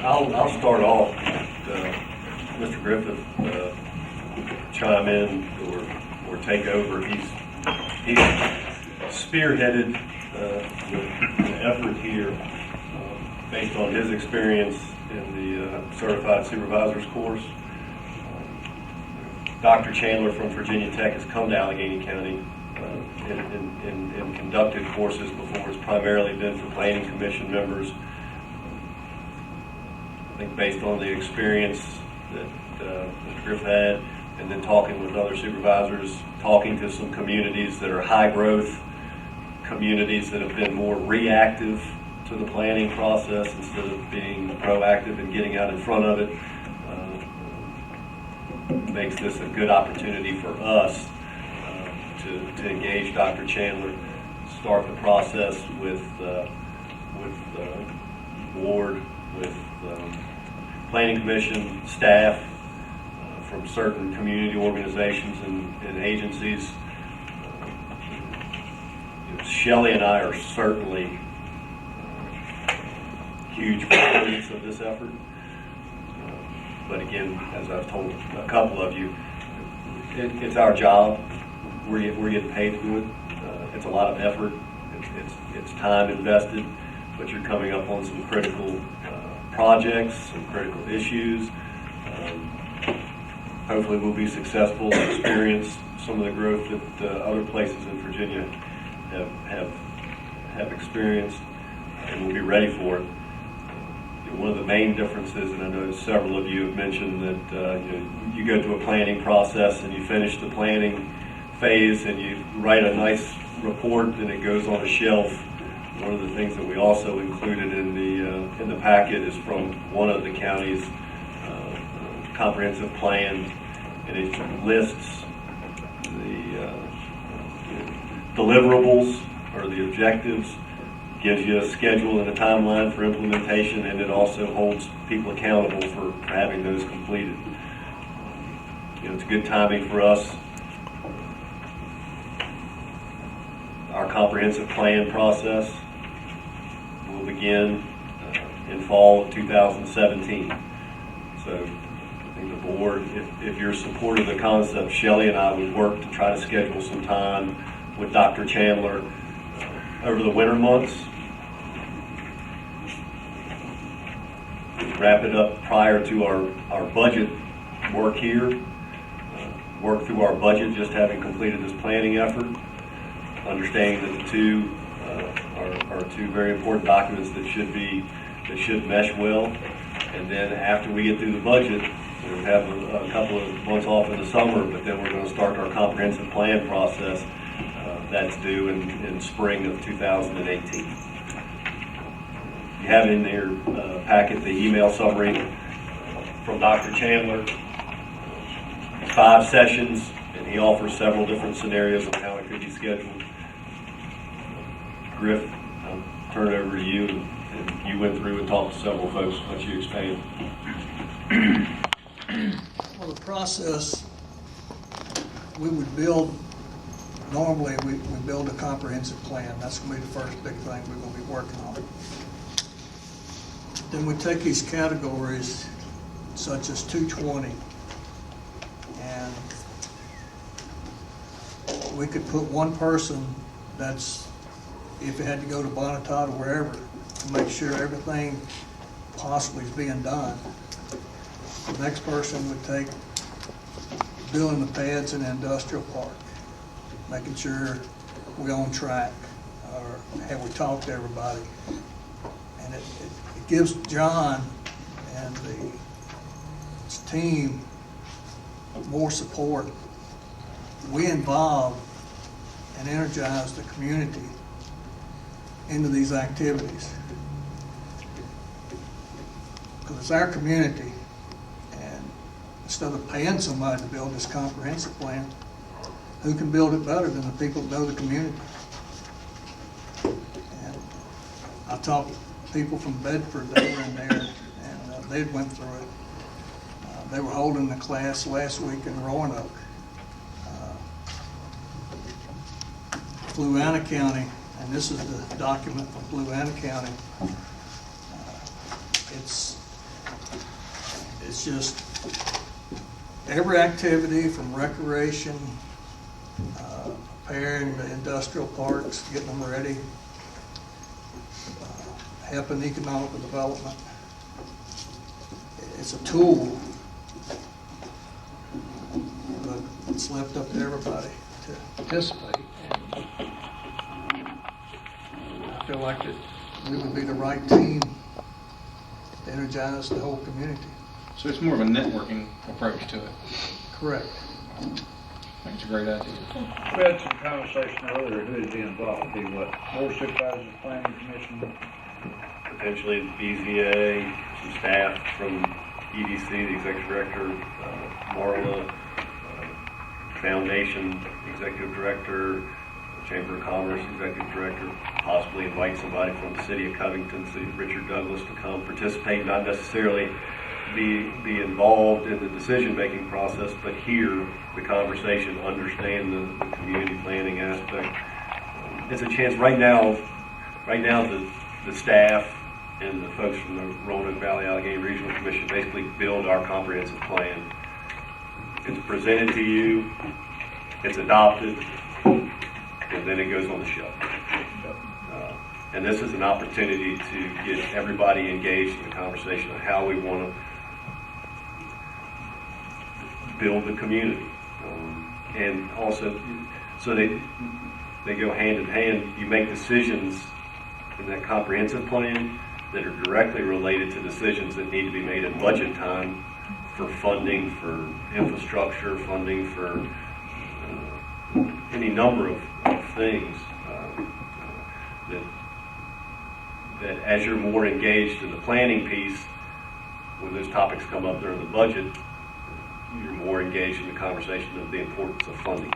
I'll start off. Mr. Griffith chime in or take over. He's spearheaded the effort here based on his experience in the Certified Supervisors course. Dr. Chandler from Virginia Tech has come to Alleghany County and conducted courses before. It's primarily been for Planning Commission members. I think based on the experience that Mr. Griffith had, and then talking with other supervisors, talking to some communities that are high growth, communities that have been more reactive to the planning process instead of being proactive and getting out in front of it, makes this a good opportunity for us to engage Dr. Chandler, start the process with the board, with Planning Commission staff from certain community organizations and agencies. Shelley and I are certainly huge proponents of this effort. But again, as I've told a couple of you, it's our job. We're getting paid to do it. It's a lot of effort. It's time invested, but you're coming up on some critical projects, some critical issues. Hopefully we'll be successful and experience some of the growth that other places in Virginia have experienced, and we'll be ready for it. One of the main differences, and I know several of you have mentioned that you go through a planning process and you finish the planning phase and you write a nice report and it goes on a shelf. One of the things that we also included in the packet is from one of the county's comprehensive plan, and it lists the deliverables or the objectives, gives you a schedule and a timeline for implementation, and it also holds people accountable for having those completed. It's good timing for us. Our comprehensive plan process will begin in fall of 2017. So I think the board, if you're supportive of the concept, Shelley and I would work to try to schedule some time with Dr. Chandler over the winter months. Wrap it up prior to our budget work here. Work through our budget, just having completed this planning effort. Understanding that the two are two very important documents that should mesh well. And then after we get through the budget, we'll have a couple of months off in the summer, but then we're going to start our comprehensive plan process. That's due in spring of 2018. You have in your packet the email summary from Dr. Chandler. 5 sessions, and he offers several different scenarios of how it could be scheduled. Griff, I'll turn it over to you, and you went through and talked to several folks. Why don't you expand? Well, the process, we would build, normally we build a comprehensive plan. That's going to be the first big thing we're going to be working on. Then we take these categories such as 220, and we could put one person that's, if it had to go to Bonnetot or wherever, to make sure everything possibly is being done. The next person would take building the pads in the industrial park, making sure we're on track, or have we talked to everybody. And it gives John and his team more support. We involve and energize the community into these activities, because it's our community, and instead of paying somebody to build this comprehensive plan, who can build it better than the people that know the community? And I talked to people from Bedford, they were in there, and they went through it. They were holding the class last week in Roanoke. Fluanna County, and this is the document from Fluanna County. It's It's just every activity from recreation, preparing the industrial parks, getting them ready, helping economic development. It's a tool, but it's left up to everybody to participate. I feel like that we would be the right team to energize the whole community. So it's more of a networking approach to it. Correct. I think it's a great idea. We had some conversation earlier, who would be involved, be what, Board of Supervisors, Planning Commission? Potentially the BZA, some staff from EDC, the Executive Director, Marla, Foundation Executive Director, Chamber of Commerce Executive Director, possibly invite somebody from the City of Covington, Richard Douglas, to come participate, not necessarily be involved in the decision-making process, but hear the conversation, understand the community planning aspect. It's a chance right now the staff and the folks from the Roanoke Valley Alleghany Regional Commission basically build our comprehensive plan. It's presented to you, it's adopted, and then it goes on the shelf. And this is an opportunity to get everybody engaged in the conversation of how we want to build the community. And also, so they go hand in hand. You make decisions in that comprehensive plan that are directly related to decisions that need to be made at budget time for funding, for infrastructure, funding for any number of things that as you're more engaged in the planning piece, when those topics come up during the budget, you're more engaged in the conversation of the importance of funding.